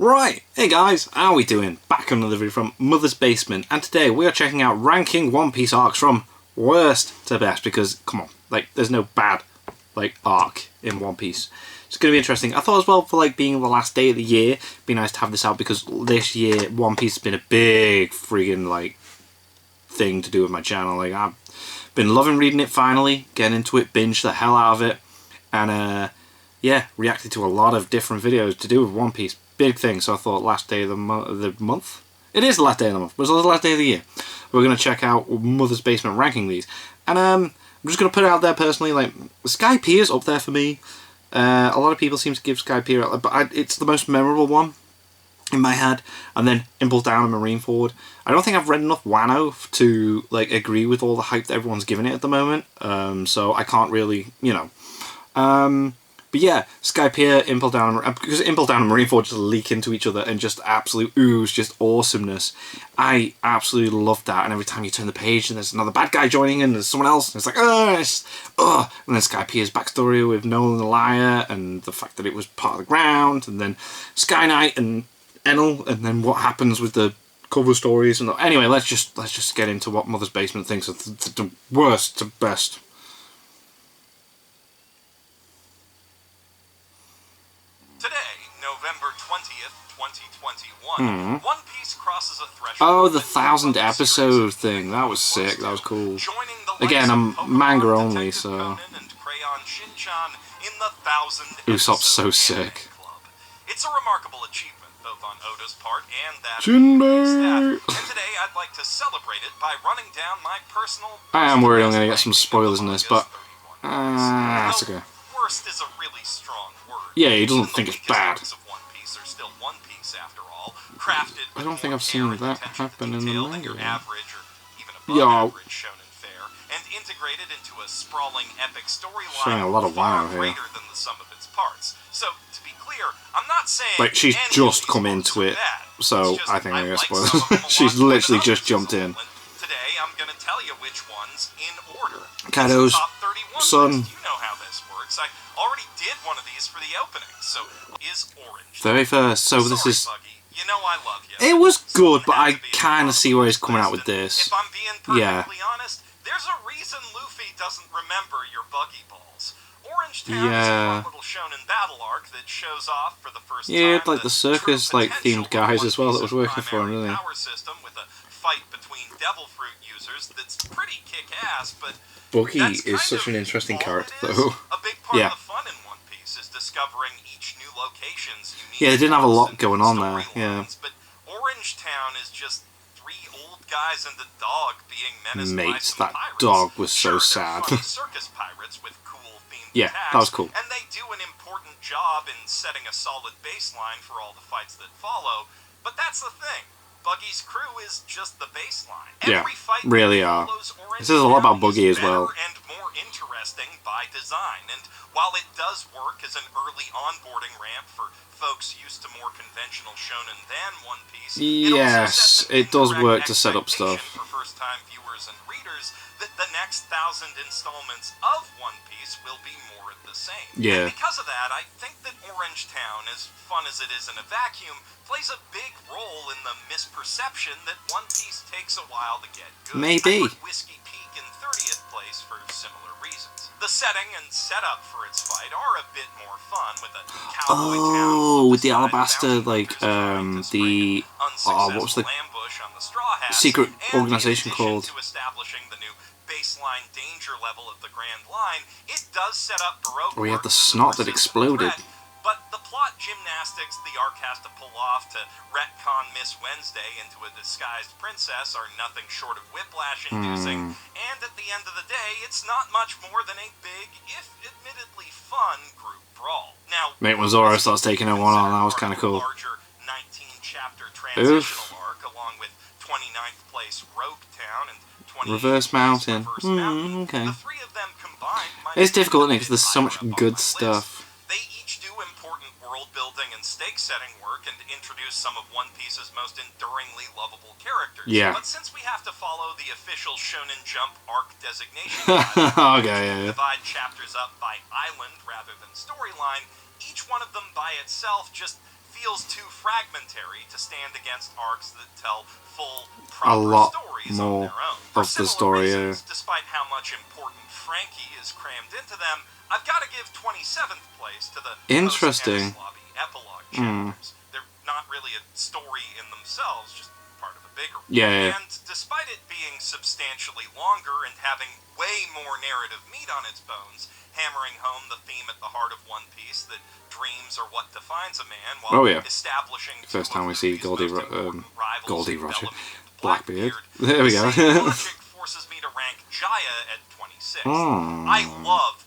Right, hey guys, how are we doing? Back on another video from Mother's Basement, and today we are checking out ranking One Piece arcs from worst to best, because, come on, there's no bad, arc in One Piece. It's going to be interesting. I thought as well, for, being the last day of the year, it'd be nice to have this out, because this year, One Piece has been a big friggin', thing to do with my channel. I've been loving reading it finally, getting into it, binge the hell out of it, and, yeah, reacted to a lot of different videos to do with One Piece. Big thing, so I thought last day of the month? It is the last day of the month, but it's also the last day of the year. We're going to check out Mother's Basement ranking these. And I'm just going to put it out there personally, Skypier's up there for me. A lot of people seem to give Skypiea, but it's the most memorable one in my head. And then Impel Down and Marineford. I don't think I've read enough Wano to agree with all the hype that everyone's giving it at the moment. So I can't really, But yeah, Skypiea, Impel Down, because Impel Down and Marineford just leak into each other and just absolute ooze, just awesomeness. I absolutely love that, and every time you turn the page and there's another bad guy joining and there's someone else, and it's like, and then Skypiea's backstory with Nolan the Liar, and the fact that it was part of the ground, and then Sky Knight and Enel, and then what happens with the cover stories, and anyway, let's just get into what Mother's Basement thinks of the worst to best. November 20th, 2021, One Piece crosses a threshold. Oh, the 1,000 episode thing. That was sick. That was cool. Again, I'm manga only, so... Usopp's so sick. It's a remarkable achievement, both on Oda's part and that Jinbei! of staff. And today I'd like to celebrate it by running down my personal... I am worried I'm going to get some spoilers in this, but... that's okay. Worst is a really strong word. Yeah, he doesn't think it's bad. I don't think I've seen that happen in the manga. Yeah. And integrated into a sprawling epic storyline a lot of Wano here. greater than the sum of its parts. So, to be clear, I'm not saying she's just come into it, so I think I'm going to spoil it. She's literally just jumped in. Today, I'm going to tell you which ones in order. Kaido's son. You know how this works. I already did one of these for the opening, so is Orange. Very first, so this is... Buggy. You know I love you. It was good, but I kind of see where he's coming out with this. If I'm being perfectly honest, there's a reason Luffy doesn't remember your buggy balls. Orange Town is a fun little shonen battle arc that shows off for the first time. Yeah, the circus themed guys as well that was working for him, didn't he? Power system with a fight between devil fruit users that's pretty kick-ass, but Buggy is such an interesting character, though. A big part of the fun in One Piece is discovering each new location's unique. Yeah, they didn't have a lot going on there. Yeah. But Orange Town is just three old guys and a dog being menaced by some that pirates. dog was so sad. Circus pirates with cool themed yeah, attacks, that was cool. And they do an important job in setting a solid baseline for all the fights that follow. But that's the thing. Buggy's crew is just the baseline. Every fight really are. This is a lot about Buggy as well. And more interesting by design. And while it does work as an early onboarding ramp for folks used to more conventional shonen than One Piece, yes, it does work to set up stuff. For first-time viewers and readers, that the next 1,000 installments of One Piece will be more of the same. Yeah. And because of that, I think that Orange Town, as fun as it is in a vacuum, plays a big role in the misperception that One Piece takes a while to get good. Maybe. I put Whiskey Peak in 30th place for similar reasons. The setting and setup for its fight are a bit more fun, with a cowboy town with the Alabasta, what was the secret organization called? To establishing the new baseline danger level of the Grand Line, it does set up Baroque. We had the snot that exploded. But the plot gymnastics the arc has to pull off to retcon Miss Wednesday into a disguised princess are nothing short of whiplash-inducing, and at the end of the day, it's not much more than a big, if admittedly fun, group brawl. Now, mate, when Zoro starts taking everyone on, that was kind of cool. Larger 19-chapter transitional arc, along with 29th place Rogue Town and 28th Reverse Mountain. Okay. The three of them combined might it's difficult, isn't it? Because there's so be much higher up on good my stuff. list. They each do important world-building and stake-setting work and introduce some of One Piece's most enduringly lovable characters. Yeah. But since we have to follow the official Shonen Jump arc designation divide chapters up by island rather than storyline, each one of them by itself just feels too fragmentary to stand against arcs that tell full, A proper lot stories more on their own. For of the similar story, reasons, despite how much important Frankie is crammed into them, I've got to give 27th place to the Interesting. post-Enislavi epilogue chapters. They're not really a story in themselves, just part of a bigger one. Yeah. And despite it being substantially longer and having way more narrative meat on its bones, hammering home the theme at the heart of One Piece that dreams are what defines a man while establishing First time we see Goldie Roger, Bellamy and Blackbeard. There we go. The logic forces me to rank Jaya at 26. I love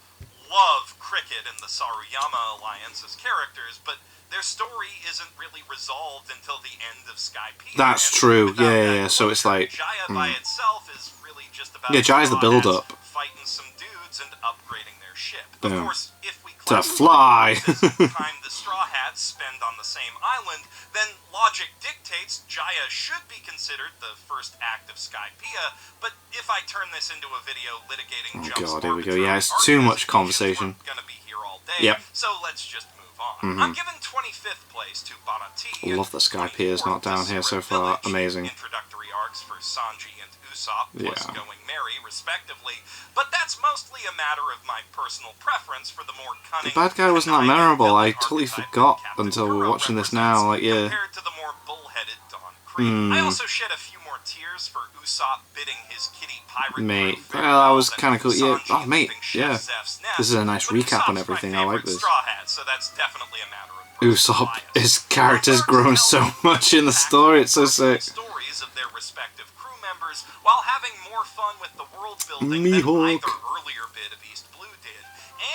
Cricket and the Saruyama Alliance as characters, but their story isn't really resolved until the end of Skypiea. That's true. Yeah. So it's like Jaya by itself is really just about Jaya's the build-up. fighting some dudes and upgrading their ship. Yeah. Of course, if we To classify fly. the time the Straw Hats spend on the same island, then logic dictates Jaya should be considered the first act of Skypiea. But if I turn this into a video litigating Oh god, here we go. Yeah, it's too much conversation. We're gonna be here all day. Yep. So let's just move on. I'm giving 25th place to Banati. Love that Skypiea is not down here so far. Amazing. Introductory arcs for Sanji and Usopp, plus Yeah. Going Merry, respectively. But that's mostly a matter of my personal preference for the more cunning. The bad guy wasn't that conniving memorable. I villain totally archetype forgot that Captain until Kuro watching this now. Like, yeah. compared to the more bullheaded Don Krieg. I also shed a few more tears for Usopp bidding his kitty pirate Mate, crew well, that was farewell kinda cool. and Yeah. Sanji Oh, mate, leaving Chef yeah. Zeph's nest. This is a nice But recap on Usopp's everything. my I like favorite this. Straw Hat, so that's definitely a matter of personal Usopp, bias. his character's grown so much in the story. It's so sick. Stories of their respective crew members while having more fun with the world building than Mihawk. either earlier bid of East Blue did.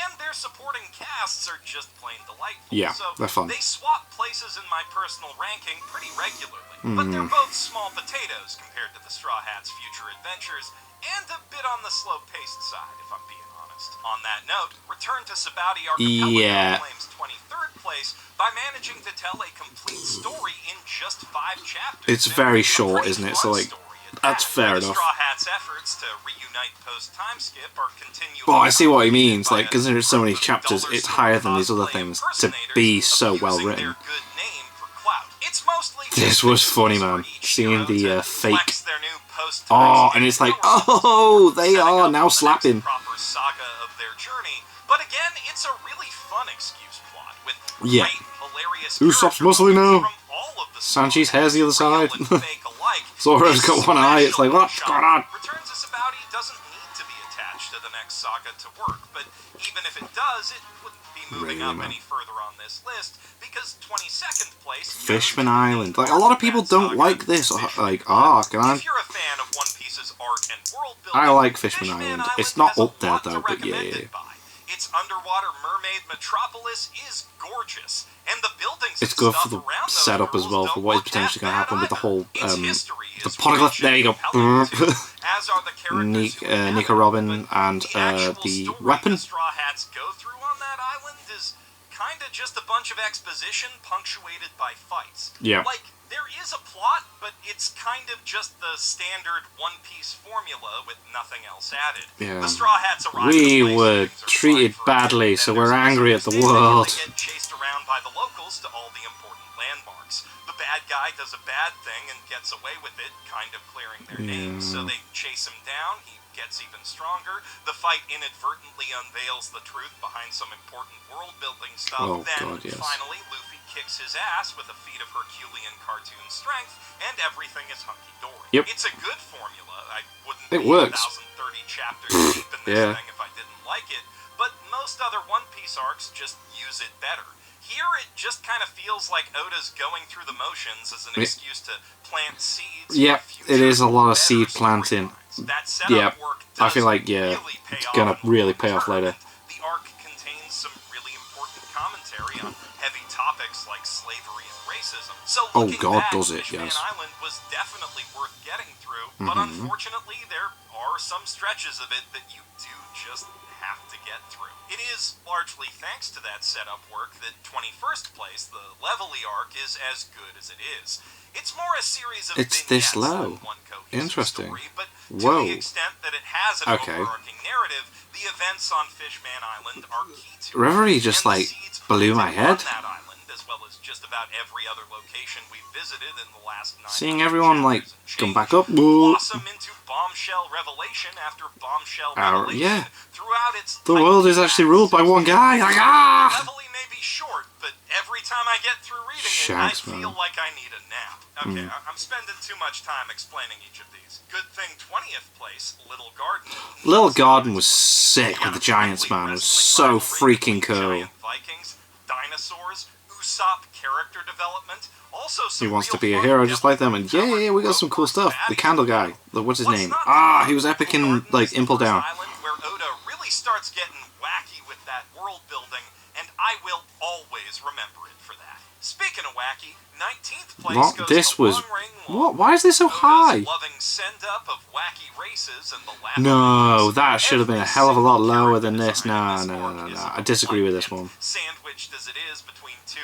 And their supporting casts are just plain delightful. Yeah, so they're fun. They swap places in my personal ranking pretty regularly. But they're both small potatoes compared to the Straw Hats' future adventures, and a bit on the slow-paced side, if I'm being honest. On that note, Return to Sabaudi Archipelago Yeah. claims 23rd place by managing to tell a complete story in just 5 chapters. It's And very a short, pretty isn't it? fun So, like, story at that's that. fair The enough. Straw Hats' efforts to reunite post-time skip are continuing. Well, I see what he means. by Like, because there's so many a chapters, duller it's sort higher of than these other cosplay things to impersonators be so well abusing written. their good name for clout. It's mostly This was funny, man. for each Seeing hero the to fake. flex their new post-time Oh, skip and it's like, powers, oh, they setting are up now the slapping. next proper saga of their journey. But again, it's a really fun excuse plot with Yeah. great, hilarious Usopp's character muscly moments now. from all of the Sanji's Straw hair's the other Hats, real side. and fake alike. Zoro's got one eye, it's like, what's Especially going on? Return to Sabaudi doesn't need to be attached to the next saga to work, but even if it does, it wouldn't be moving Really, up man. any further on this list because 22nd place. Fishman Island. Like, a lot of people don't like this, like, arc, and If you're a fan of One Piece's art and world building, I like Fishman Island. It's not has a up there, lot to though, but yeah, recommend yeah. it by. Its underwater mermaid metropolis is gorgeous, and the buildings It's and good stuff for the around those setup as worlds well don't for what is look potentially that going to happen bad with the either. whole Its history the is poneglyph. rich There you and go. compelling, too, as are the characters who inhabit Nika it, Robin but and the actual the story weapon. the Straw Hats go through on that island is kind of just a bunch of exposition punctuated by fights. Yeah. Like, there is a plot, but it's kind of just the standard One Piece formula with nothing else added. Yeah. The Straw Hats arrive We at a place were things are treated fine for a badly, bit, so then we're there's angry at the misunderstanding, world. They get chased around by the locals to all the important landmarks. The bad guy does a bad thing and gets away with it, kind of clearing their names, so they chase him down. He gets even stronger. The fight inadvertently unveils the truth behind some important world-building stuff. Oh, Then, God, yes. finally, Luffy kicks his ass with a feat of Herculean cartoon strength, and everything is hunky-dory. Yep. It's a good formula. I wouldn't It be works. 1,030 chapters deep in this Yeah. thing if I didn't like it, but most other One Piece arcs just use it better. Here, it just kind of feels like Oda's going through the motions as an excuse to plant seeds. Yep, for it is a lot of better seed planting. storylines. That setup Yep, work I feel does like, yeah, really pay it's off gonna in the really long pay off term, later. and the arc contains some really important commentary on heavy topics like slavery and racism. So Oh, looking God, back, does it, Fishman yes. Island was definitely worth getting through, but unfortunately there are some stretches of it that you do just have to get through. It is largely thanks to that setup work that 21st place, the Levelly arc, is as good as it is. It's more a series of It's this vignettes low. than one cohesive Interesting. story, but Whoa. to the extent that it has an Okay. overarching narrative, the events on Fishman Island are key to it. Reverie just, And the like, seeds blew planted my head. on that island, as well as just about every other location we've visited in the last 9 Seeing everyone, like, come back up. Blossom into bombshell revelation after bombshell revelation. Yeah. Throughout its The world is actually ruled by one guy. Like, ah! Levelly may be short, but every time I get through reading Shanks, it, I feel man. like I need a nap. Okay, I'm spending too much time explaining each of these. Good thing 20th place, Little Garden. Little Garden was sick with the Giants, man. It was so freaking cool. Giant Vikings, dinosaurs, Usopp character development. Also some He wants to real be a fun hero just like them, and Devil yeah, we got some cool stuff. The Candle Guy. What's his name? Ah, he was epic in, like, Impel Down. Island where Oda really starts getting wacky with that world building, and I will always remember it for that. Speaking of wacky, 19th place What? goes This to was... Long Ring Long. What? Why is this so Oda's high? loving send-up of wacky races and the laugh No, of that should have been a hell of a lot every lower single than this. character No. design in this arc I is disagree with this and one. Sandwiched as it is between two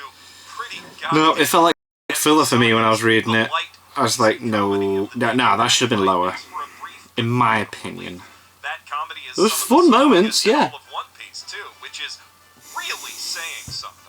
pretty No, it felt like goddamn filler for me when I was episodes, reading it. the light I was like, no, comedy of the that should have been lower, for a brief in my opinion. That comedy is There was some of fun the moments, strongest in yeah. all of One Piece too, which is really saying something.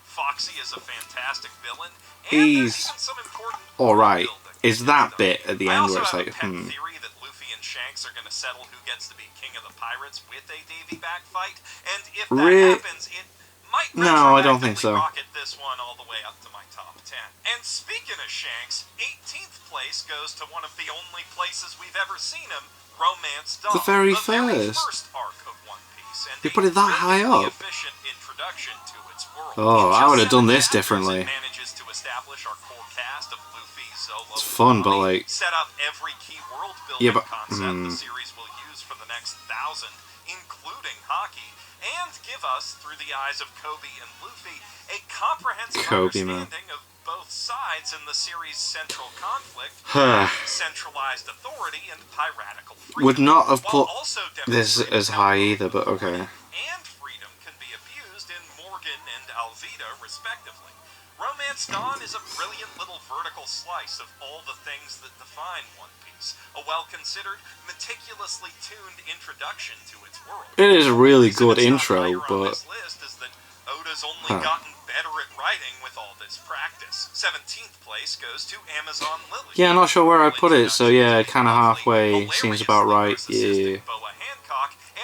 Foxy is a fantastic villain, and there's He's even some important alright. world building It's in that this bit stuff. at the I end also where it's have like, a pet theory that Luffy and Shanks are going to settle who gets to be king of the pirates with a Davy back fight, and if that happens, it might No, I don't think so. rocket this one all the way up to my top 10. And speaking of Shanks, 18th place goes to one of the only places we've ever seen him, Romance Dawn, The very very first. first arc of One Piece, and You put it that high brilliantly up? efficient introduction to its world. Oh, In I would just have done 7 this chapters, differently. It manages to establish our core cast of Luffy, Zolo, It's fun, and but, Nami, like... set up every key world building Yeah, but... concept the series will use for the next 1,000, including hockey, and give us, through the eyes of Kobe and Luffy, a comprehensive Kobe, man. understanding of both sides in the series' central conflict, centralized authority and piratical freedom. Would not have while put also this demonstrating as how high both either, but okay. and freedom can be abused in Morgan and Alvida, respectively. Romance Dawn is a brilliant little vertical slice of all the things that define One Piece. A well-considered, meticulously tuned introduction to its world. It is a really The reason good it's not intro, higher on but... this list is that Oda's only gotten better at writing with all this practice. 17th place goes to Amazon Lily. Yeah, I'm not sure where I put it, so yeah, kind of halfway seems about right, yeah.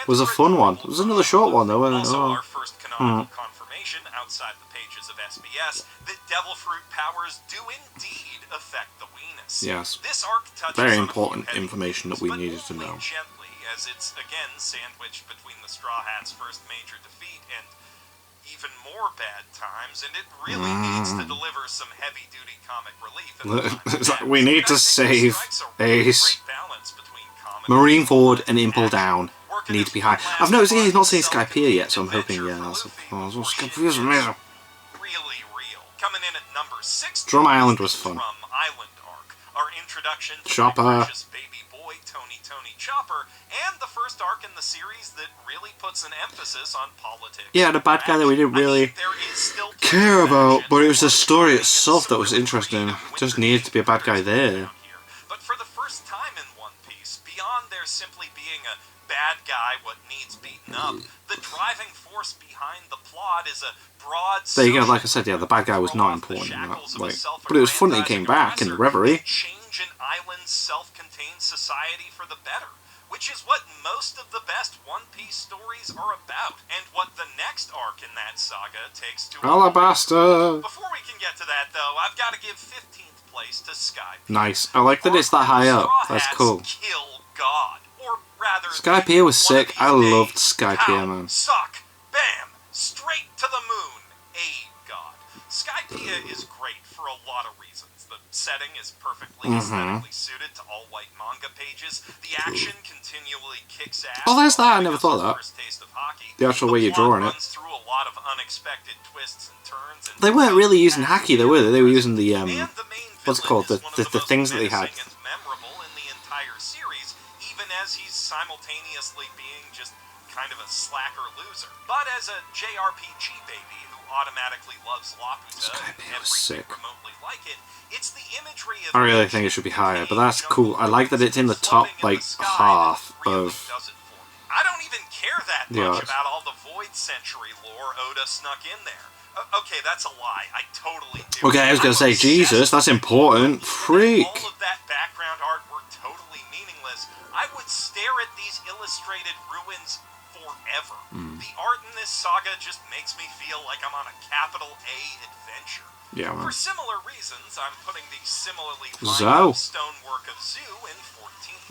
It was a fun one. It was another short one though, wasn't it? Also, Oh. our first canonical confirmation outside the pages of SBS that Devil Fruit powers do indeed affect the weenus. Yes. This arc touches Very on a important few heavy information that themes, we but needed to only know. gently, as it's again sandwiched between the Straw Hats' first major defeat and even more bad times, and it really needs to deliver some heavy-duty comic relief. In the time It's like, that we need but I to think it save strikes a really Ace. great balance between comic Marine relief Ford and and Impel action. Down Working need to its be high. one last I've noticed he's not fun, saying Skypiea yet, so I'm hoping, self-contained yeah, that's adventure oh, for Luffy Skypiea is before she amazing. gets really real. Coming in at number 6. Drum Island was fun. Drum Island arc. Our introduction to Chopper. my precious baby boy, Tony Chopper, and the first arc in the series that really puts an emphasis on politics. Yeah, the bad guy that we didn't really there is still care about, but it was the action, story working itself that some was really interesting. creative Just winter needed to be a bad guy characters there. around here. But for the first time in One Piece, beyond there simply being a bad guy what needs beaten up, the driving force behind the plot is a broad... There you go, like I said, yeah, the bad guy was not important in that, like, but it was fun that he came back in the Reverie. Change an island's self-contained society for the better, which is what most of the best One Piece stories are about, and what the next arc in that saga takes to... Alabaster! Before we can get to that, though, I've got to give 15th place to Skypiea. Nice. I like that it's that high up. That's cool. Kill God, or rather, Skypiea was one of sick. these I loved days, Skypiea, pow, man. Suck, bam, straight to the moon. Aid God. Skypiea is great for a lot of reasons. The setting is perfectly aesthetically suited to all-white manga pages. The action continually kicks ass. Oh, there's while that. I giving never us thought our that. first taste of hockey. The actual way you're plot drawing it. runs through a lot of unexpected twists and turns. And They weren't really using Haki though, were they? They were using the, and the main what's it villain called? is one of The most things that they had. menacing and memorable in the entire series, even as he's simultaneously being just kind of a slacker loser. But as a JRPG baby who automatically loves Laputa and Skypiea was everything sick. remotely like it, it's the imagery of... I really think it should be higher, but that's cool. I like that it's in the top, like, half of I don't even care that the much arcs. about all the Void Century lore Oda snuck in there. Okay, that's a lie. I totally do. Okay, I was gonna say, Jesus, that's important. Freak. All of that background art were totally meaningless. I would stare at these illustrated ruins forever. The art in this saga just makes me feel like I'm on a capital A adventure. Yeah, man. For similar reasons, I'm putting the similarly Zo. lined stonework of Zoo in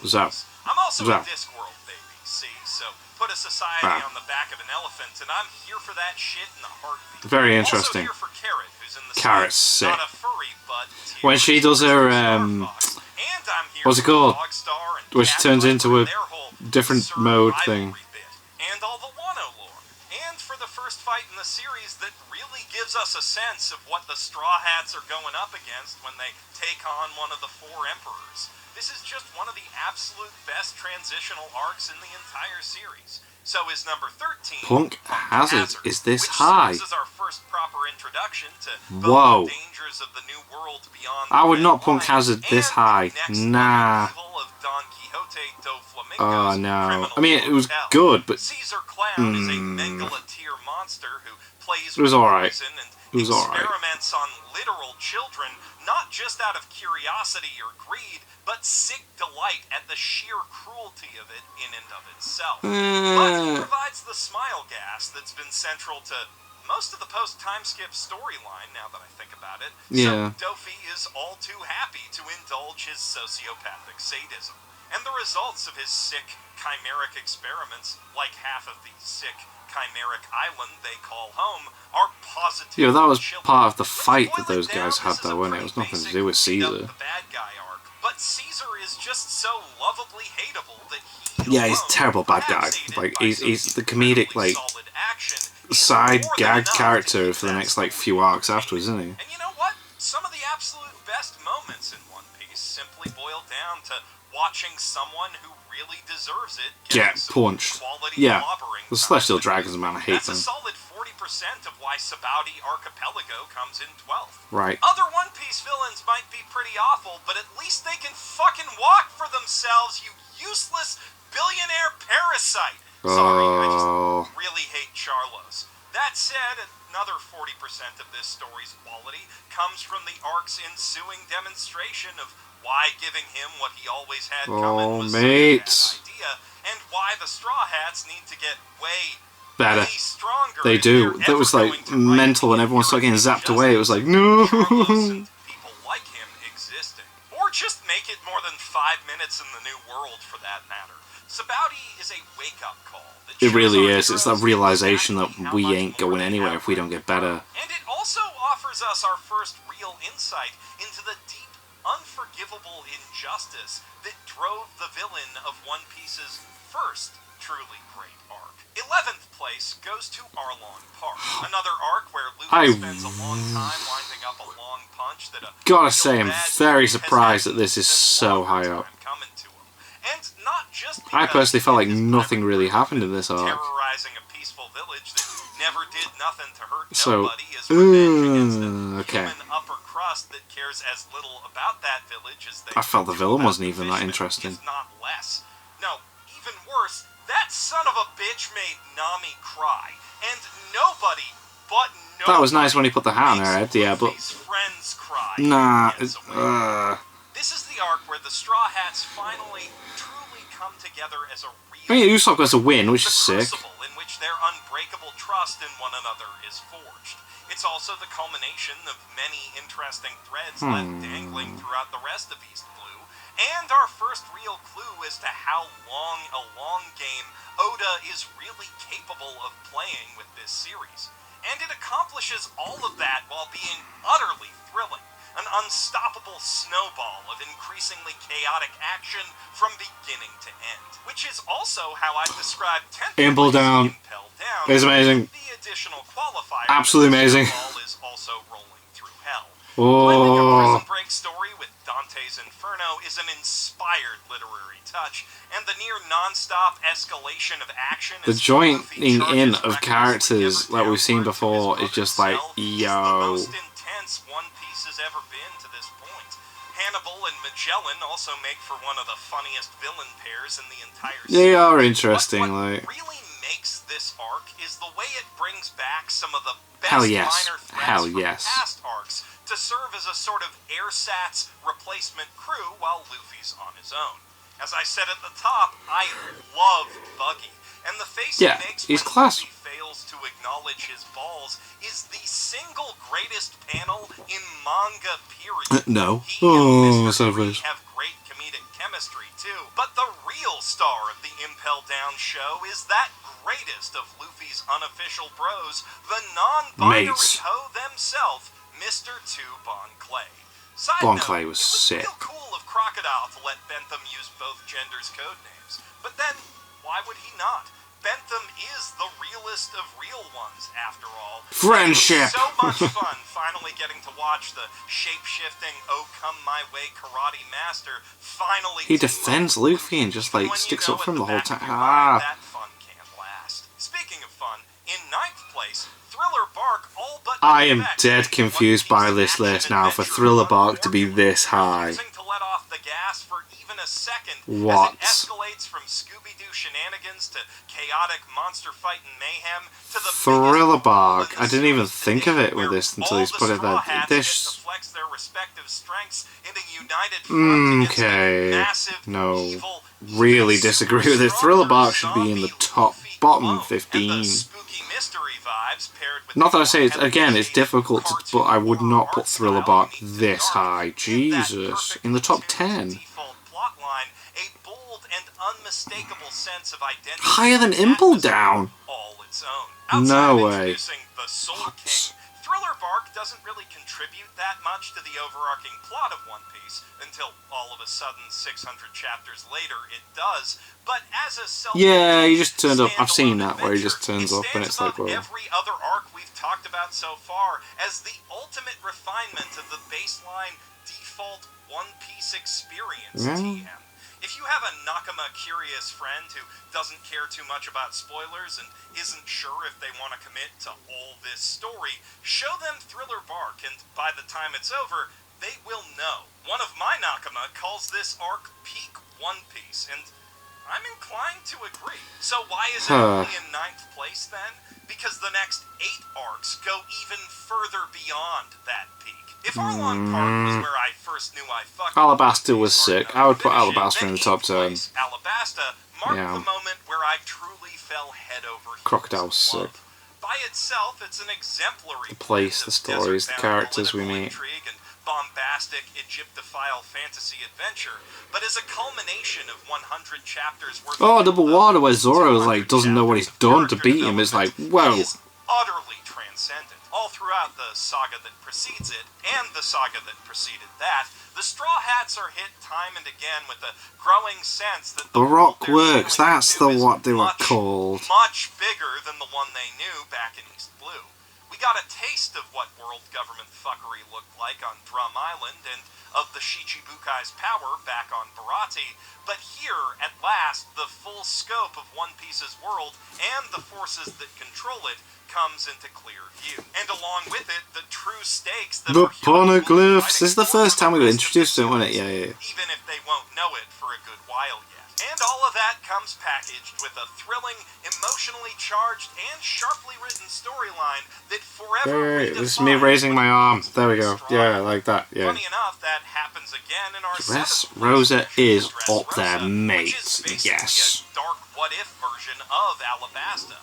14 Zo. place. I'm also Zo. a Discworld baby, see? So put a society on the back of an elephant, and I'm here for that shit in a heartbeat. Very interesting. Also here for Carrot, who's in the Carrot's same, sick. not a furry, but When she does her, and I'm here what's it for called? Dogstar and Where she turns Catbird into for a their whole different Sir mode rivalry thing. bit, and all the Wano lore. And for the first fight in the series that really gives us a sense of what the Straw Hats are going up against when they take on one of the 4 Emperors. This is just one of the absolute best transitional arcs in the entire series. So is number 13, Punk Hazard is this which high? serves as our first proper introduction to Whoa. both the dangers of the new world beyond I would the not Red Punk Line Hazard this and high. the next Nah. evil of Don Quixote do Flamenco's Oh no. criminal I mean, it was hotel. good, but Caesar Clown is a Mengeleteer monster who plays It was with alright. poison and It was alright. experiments on literal children, not just out of curiosity or greed, but sick delight at the sheer cruelty of it in and of itself. But he provides the smile gas that's been central to most of the post-time skip storyline, now that I think about it. Yeah. So Dofi is all too happy to indulge his sociopathic sadism. And the results of his sick, chimeric experiments, like half of the sick, chimeric island they call home, are positively yeah, that was chilling. part of the When you fight boil that those it down, guys had, this is though, a wasn't it? It pretty was nothing to basic do with beat up Caesar. the bad guy arc. But Caesar is just so lovably hateable that he Yeah, he's a alone, terrible bad guy. perhaps aided Like, by he's some the comedic, incredibly like, solid action, is side more than gag enough to character keep for the that next, like, story few arcs entertaining. afterwards, isn't he? And you know what? Some of the absolute best moments in One Piece simply boil down to watching someone who really deserves it Get some punched. quality Yeah. clobbering The time Celestial with Dragons, it. man, I hate That's them. a solid 40% of why Sabaudi Archipelago comes in 12th. Right. Other One Piece villains might be pretty awful, but at least they can fucking walk for themselves, you useless billionaire parasite! Sorry, I Oh. just really hate Charlos. That said, another 40% of this story's quality comes from the arc's ensuing demonstration of why giving him what he always had coming was mates. such a bad idea, and why the Straw Hats need to get way Better. stronger. They if do. they're That was, ever like, going to right mental when the everyone started getting appearance zapped of away. It was like, Charlos no. and people like him existing. Or just make it more than 5 minutes in the New World, for that matter. Sabaudi is a wake-up call. That It shows really our is. It's that heroes realization exactly that how we much ain't more going they anywhere have if we don't get better. And it also offers us our first real insight into the deep, unforgivable injustice that drove the villain of One Piece's first truly great arc. 11th place goes to Arlong Park, another arc where Luffy spends a long time winding up a long punch that a Gotta real say, I'm bad very dude has surprised had that this is even so longer high time up. coming to him. And not just I because personally felt like his nothing pirate really group happened in this arc. terrorizing a peaceful village that never did nothing to hurt So, nobody is revenge against a okay. human upper crust that cares as little about that village as they I felt the do villain about wasn't the even that fishmen, interesting. if not less. No, even worse, that son of a bitch made Nami cry, and nobody but nobody That was nice when he put the hat on her makes head, yeah, but Luffy's friends cry. nah. Gets away. This is the arc where the Straw Hats finally, truly come together as a real. I mean, Usopp goes to win, which is The sick. crucible in which their unbreakable trust in one another is forged. It's also the culmination of many interesting threads left dangling throughout the rest of East Blue, and our first real clue as to how long a long game Oda is really capable of playing with this series. And it accomplishes all of that while being utterly thrilling. An unstoppable snowball of increasingly chaotic action from beginning to end. Which is also how I describe 10th Impel place Down. Impel Down. It's amazing. The additional qualifier Absolutely that the amazing. snowball is also rolling through hell. Blending a Oh. prison break story with Dante's Inferno is an inspired literary touch, and the near non-stop escalation of action The as jointing Luffy in charges of recklessly characters ever like we've seen downward to before his is just like, mother's cell is the yo. most intense One Piece has ever been to this point. Hannibal and Magellan also make for one of the funniest villain pairs in the entire series. They are But interesting, what like. really makes this arc is the way it brings back some of the best Hell yes. minor threats Hell from yes. past arcs to serve as a sort of AirSats replacement crew while Luffy's on his own. As I said at the top, I love Buggy, and the face Yeah, he makes he's when class. Luffy fails to acknowledge his balls is the single greatest panel in manga period. No. He and Mr. so Free close. have great comedic chemistry too, but the real star of the Impel Down show is that greatest of Luffy's unofficial bros, the non-binary Mates. hoe themselves, Mr. 2 Bon Clay. Side Bon note, Clay was sick. Real cool of Crocodile to let Bentham use both genders' code names, but then why would he not? Bentham is the realest of real ones, after all. Friendship. It was so much fun finally getting to watch the shape-shifting "Oh Come My Way" karate master finally. He team defends up. Luffy and just Even like when you sticks know up for him at the whole back of time. your mind Ah. that fun can't last. Speaking of fun, in 9th place, Thriller Bark all but. I am perfects dead the confused One by Piece this list now for action-adventure Thriller fun Bark to be formula, this high. refusing to let off the gas for even a second What? as it escalates from Scooby-Doo shenanigans to chaotic monster fight and mayhem to the Thriller biggest ball in Bark. the I didn't even series think to of date, it with where this until all he's the put it Straw there. Hats This. get to flex their respective strengths in a united front against Okay. a massive, No. evil, Really even disagree super with it. strong Thriller Bark should be in the zombie top Luffy bottom clone. And 15. the spooky mystery vibes paired with Not that I the say it's, heavily again, it's shaded difficult, to, but I would cartoon not art put Thriller style Bark meets the this dark high. give that Jesus. In the top perfectly tuned 10. default plotline a bold and unmistakable sense of identity Higher than and Impel atmosphere Down. all its own. Outside No of way. introducing the Soul King, Thriller Bark doesn't really contribute that much to the overarching plot of One Piece until all of a sudden 600 chapters later it does. But as a self Yeah, he just turned up. I've seen standalone that where he adventure, just turns it up and stands it's like, above well. every other arc we've talked about so far as the ultimate refinement of the baseline default One Piece experience. Yeah. TM. If you have a Nakama-curious friend who doesn't care too much about spoilers and isn't sure if they want to commit to all this story, show them Thriller Bark, and by the time it's over, they will know. One of my Nakama calls this arc peak One Piece, and I'm inclined to agree. So why is it only in 9th place then? Because the next 8 arcs go even further beyond that peak. If Arlong Park was where I first knew I fucked Alabasta with was One Piece sick. arc I would put finishing, Alabasta then in the top 8th 10. place, Alabasta marked Yeah. the moment where I truly fell head over heels Crocodile in was sick. love. By itself, it's an exemplary The place, blend the of stories, the desert-bound characters we political meet. intrigue and bombastic Egyptophile fantasy adventure, but as a culmination of 100 chapters worth Oh, of Double build-up, Water, where Zoro 200 like doesn't know what he's chapters of done to character beat him. It's like, development whoa. is utterly transcendent. All throughout the saga that precedes it, and the saga that preceded that, the Straw Hats are hit time and again with a growing sense that the world Baroque they're Works, sailing that's into the is what they were much, called. much bigger than the one they knew back in East Blue. We got a taste of what world government fuckery looked like on Drum Island and of the Shichibukai's power back on Barati, but here, at last, the full scope of One Piece's world and the forces that control it comes into clear view. And along with it, the true stakes that The our heroes will be Poneglyphs. fighting This is the for first time we the were rest of introduced the to it, wasn't it? series, Yeah. even if they won't know it for a good while yet. And all of that comes packaged with a thrilling, emotionally charged, and sharply written storyline that forever Hey, this is me redefines raising my what arm. means to There we be go. strong. Yeah, like that. Yeah. Funny enough, that happens again in our Dressrosa is up there, mate. which is basically Yes. a dark what-if version of Alabasta.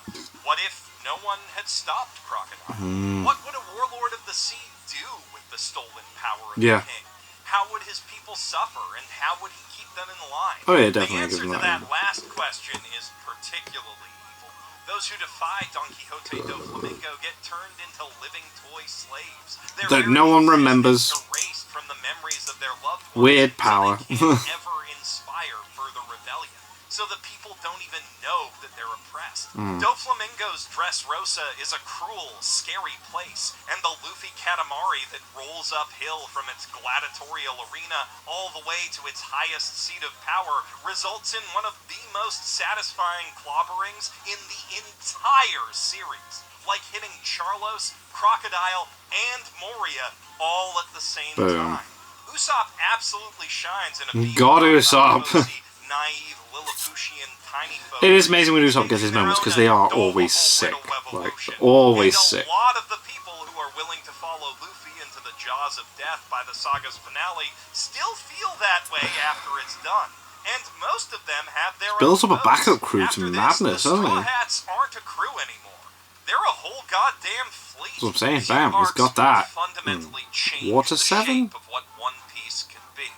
What if no one had stopped Crocodile? What would a warlord of the sea do with the stolen power of Yeah. the king? How would his people suffer, and how would he keep them in line? Oh, yeah, The definitely answer gives to them that that. last question is particularly evil. Those who defy Don Quixote do Flamenco get turned into living toy slaves. Their That very no one existence remembers. erased from the memories of their loved ones, Weird so power. they can't ever inspire further rebellion. So the people don't even know that they're oppressed. Doflamingo's Dressrosa is a cruel, scary place, and the Luffy Katamari that rolls uphill from its gladiatorial arena all the way to its highest seat of power results in one of the most satisfying clobberings in the entire series. Like hitting Charlos, Crocodile, and Moria all at the same Boom. time. Usopp absolutely shines in a beat God, down by Usopp. Lucy naive Lilliputian tiny folk. It is amazing when Usopp gets his moments because they are always sick. Like, always sick. A lot of the people who are willing to follow Luffy into the jaws of death by the saga's finale still feel that way after it's done. And most of them have their builds own up a backup boats. crew After to this, madness, the doesn't Straw he? Hats aren't a crew anymore. They're a whole goddamn fleet. That's what I'm saying. Two Bam, he's arcs got that. fundamentally changed Water the 7? shape of what One Piece can be.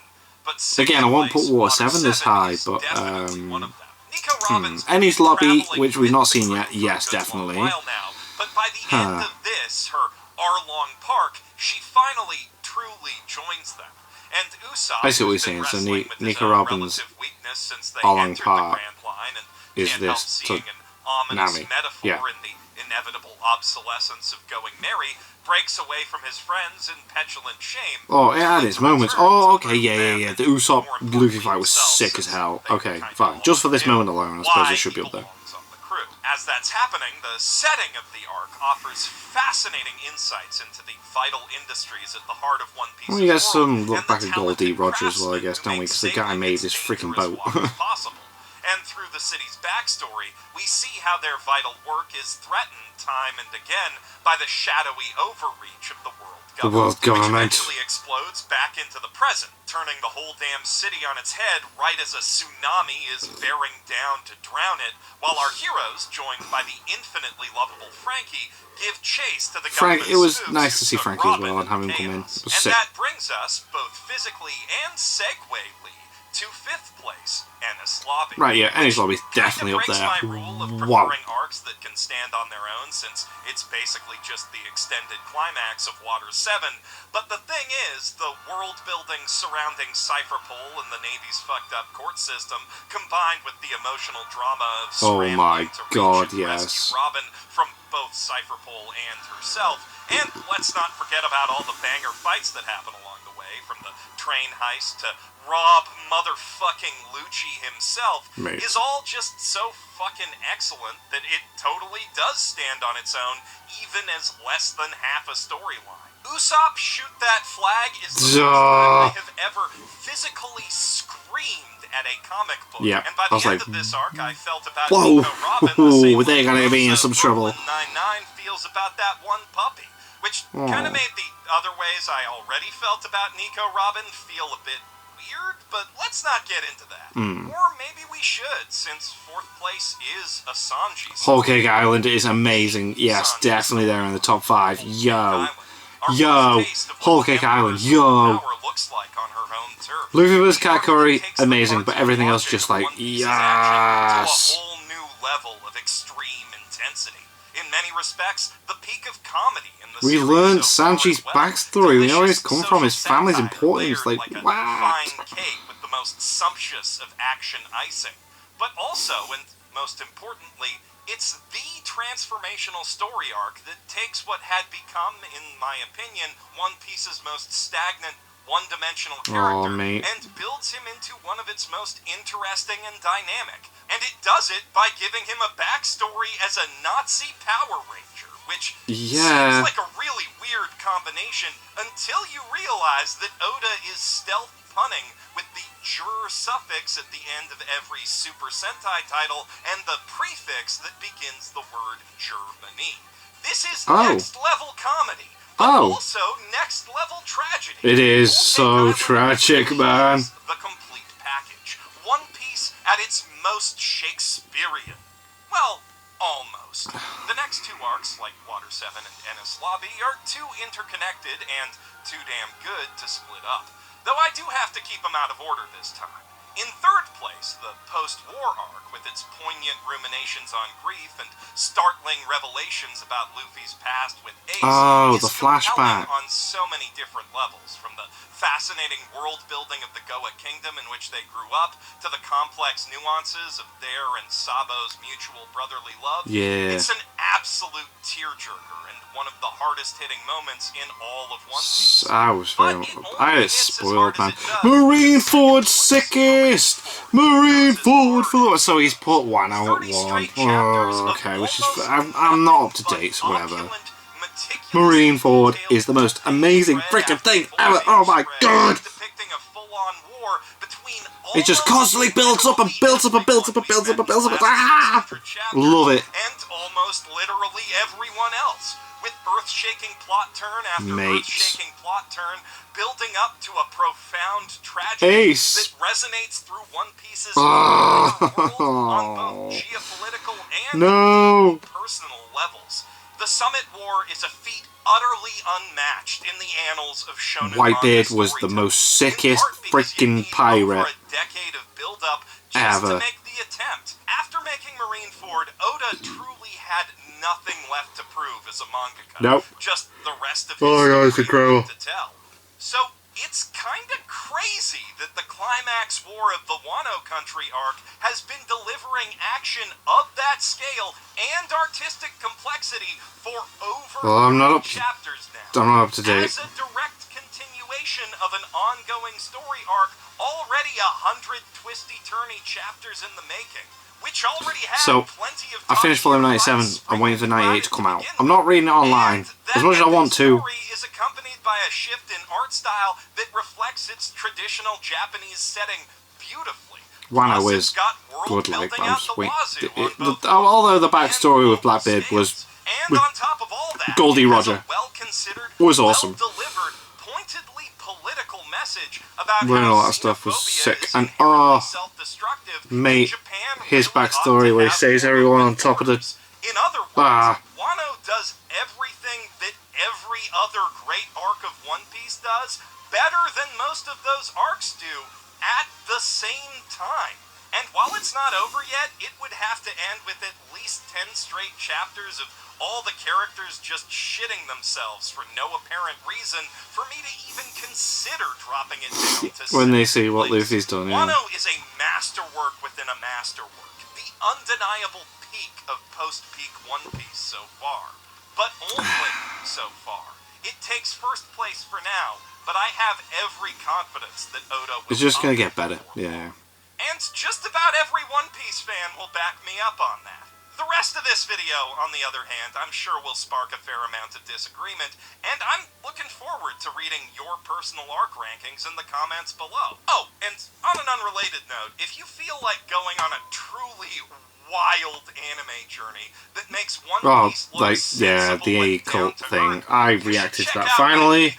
But Again, I won't put Water Water 7 this 7 high, is but definitely one of them. Nico Robbins Enies Lobby, traveling which we've with not the seen crew yet. for a Yes, good long definitely. while now, but by the end of this, her Arlong Park, she finally truly joins them. And Usopp, I see what who's you're been saying. So wrestling with his Nico own Robbins, relative weakness since they Arlong entered Park the Grand Line, and is can't help this seeing an ominous Nami. metaphor Yeah. in the inevitable obsolescence of going merry, breaks away from his friends in petulant shame. Oh, it had its moments. Oh, okay, yeah. The Usopp More Luffy importantly fight was themselves, sick as since hell. they Okay, kinda fine. Just for this knew moment alone, I suppose why it should be he up there. belongs on the crew. As that's happening, the setting of the arc offers fascinating insights into the vital industries at the heart of One Piece's Well, you guys world, some look and back the at Gold D. talented Rogers, well, I craftsmen guess, who don't we? make Because the guy sailing made its this freaking dangerous boat. waters possible. And through the city's backstory, we see how their vital work is threatened time and again by the shadowy overreach of the world The world government. which eventually explodes back into the present, turning the whole damn city on its head right as a tsunami is bearing down to drown it, while our heroes, joined by the infinitely lovable Frankie, give chase to the Frank, government it was spooks nice to who see took Frankie as Robin well and have him to come in. chaos. It was And sick. that brings us, both physically and segwayly, to 5th place, Enies Lobby. Right, yeah, Enies which Lobby's definitely up breaks there. my rule of Wow. preferring arcs that can stand on their own, since it's basically just the extended climax of Water 7. But the thing is, the world building surrounding Cypher Pole and the Navy's fucked up court system, combined with the emotional drama of Oh scrambling my to God, reach and yes. rescue Robin from both Cypher Pole and herself. And let's not forget about all the banger fights that happen along the way, from the train heist to Rob motherfucking Lucci himself, Mate. is all just so fucking excellent that it totally does stand on its own, even as less than half a storyline. Usopp Shoot That Flag is the first time I have ever physically screamed at a comic book. Yeah, And by I was the end like, of this arc, I felt about whoa, Nico Robin the same way they're gonna be in Rosa some trouble. Brooklyn Nine-Nine feels about that one puppy. Which kind of made the other ways I already felt about Nico Robin feel a bit weird, but let's not get into that. Or maybe we should, since 4th place is a Sanji's. Whole Cake Island is amazing. Yes, definitely there in the top 5. Yo. Yo. Whole Cake Island. Yo. Luffy vs. Katakuri, amazing, but everything else just like, yes. To a whole new level of extreme intensity. In many respects, the peak of comedy in the We series learned so far Sanji's as well. backstory. We know where he's Delicious come from. His social family's satire importance. layered Like, a what? fine cake with the most sumptuous of action icing. But also, and most importantly, it's the transformational story arc that takes what had become, in my opinion, One Piece's most stagnant, one-dimensional character mate. and builds him into one of its most interesting and dynamic. And it does it by giving him a backstory as a Nazi Power Ranger, which Yeah. seems like a really weird combination until you realize that Oda is stealth punning with the jur suffix at the end of every Super Sentai title and the prefix that begins the word Germany. This is next-level comedy. But also next-level tragedy. It is Whole so Cake Island tragic, really man. is the complete package. One Piece at its most Shakespearean. Well, almost. The next two arcs, like Water 7 and Enies Lobby, are too interconnected and too damn good to split up. Though I do have to keep them out of order this time. In 3rd place, the post-war arc, with its poignant ruminations on grief and startling revelations about Luffy's past with Ace, is the compelling flashback. on so many different levels, from the fascinating world-building of the Goa Kingdom in which they grew up, to the complex nuances of their and Sabo's mutual brotherly love. Yeah. It's an absolute tearjerker and one of the hardest-hitting moments in all of One Piece. I was very. But it only I had it hits as spoiled, hard man. as it does Marine because Ford it's sickest! Marine Ford for. So he's put 1 out 30 at 1. straight chapters Oh, of okay, which is. almost I'm not up to but date, so whatever. opulent, meticulous Marine Ford detailed is the most amazing spread freaking after thing spread ever. Oh my spread, god! depicting a full-on full-on war between all It just constantly builds up and builds up and builds up and builds up and builds up. Ah! Love it. And almost literally everyone else, with earth-shaking plot turn after earth-shaking plot turn, building up to a profound tragedy that resonates through One Piece's world on both geopolitical and personal levels. The Summit War is a feat utterly unmatched in the annals of shonen Whitebeard manga was the most sickest freaking pirate over a decade of build-up just to make the attempt. After making Marineford, Oda truly had nothing left to prove as a mangaka. Just the rest of his story to tell. So it's kinda crazy that the climax war of the Wano Country arc has been delivering action of that scale and artistic complexity for over chapters now. I'm not up to date. As a direct continuation of an ongoing story arc, already 100 twisty-turny chapters in the making, which already had plenty of I finished volume 97. I'm waiting for 98 to come out. I'm not reading it online as much as I want to. The story is accompanied by a shift in art style that reflects its traditional Japanese setting beautifully. Wano is good, like, although the backstory with Blackbeard was with Goldie Roger was awesome. Pointedly political message about learning a lot of stuff was sick, and mate, his backstory where he saves everyone on top of the. In other words, Wano does everything that every other great arc of One Piece does better than most of those arcs do at the same time. And while it's not over yet, it would have to end with at least 10 straight chapters of all the characters just shitting themselves for no apparent reason for me to even consider dropping it down to when they see what Luffy's done. Wano is a masterwork within a masterwork, the undeniable peak of post-peak One Piece so far, but only so far. It takes first place for now, but I have every confidence that Oda will. It's just gonna get better, yeah. And just about every One Piece fan will back me up on that. The rest of this video, on the other hand, I'm sure will spark a fair amount of disagreement, and I'm looking forward to reading your personal arc rankings in the comments below. Oh, and on an unrelated note, if you feel like going on a truly wild anime journey that makes One Piece look the cult thing. I reacted to that finally.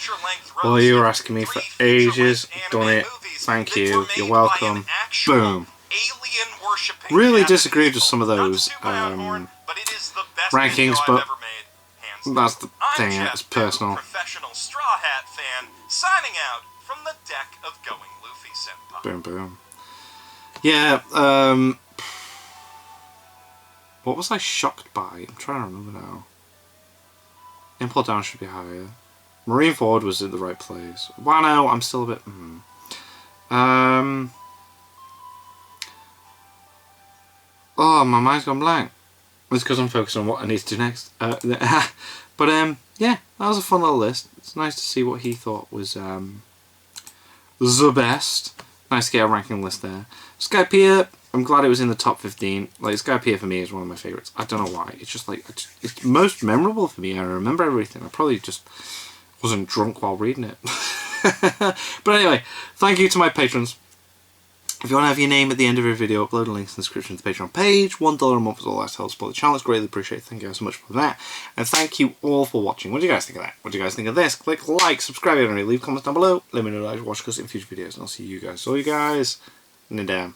Well, you were asking me for ages. Done it. Thank you. You're welcome. Boom. Really disagreed with some of those rankings, but that's the thing. It's personal. Professional Straw Hat fan signing out from the deck of Going Luffy Senpai. Boom, boom. Yeah. What was I shocked by? I'm trying to remember now. Import down should be higher. Marineford was in the right place. Wano, I'm still a bit. Oh, my mind's gone blank. It's because I'm focused on what I need to do next. But yeah, that was a fun little list. It's nice to see what he thought was the best. Nice to get a ranking list there. Skypiea, I'm glad it was in the top 15. Like, Skypiea for me is one of my favourites. I don't know why. It's just like, it's most memorable for me. I remember everything. I probably just wasn't drunk while reading it. But anyway, thank you to my patrons. If you want to have your name at the end of your video, upload a link in the description to the Patreon page. $1 a month is all that helps support the channel. It's greatly appreciated. Thank you guys so much for that. And thank you all for watching. What do you guys think of that? What do you guys think of this? Click like, subscribe, and leave comments down below. Let me know that you watch us in future videos. And I'll see you guys. So you guys, Nidam.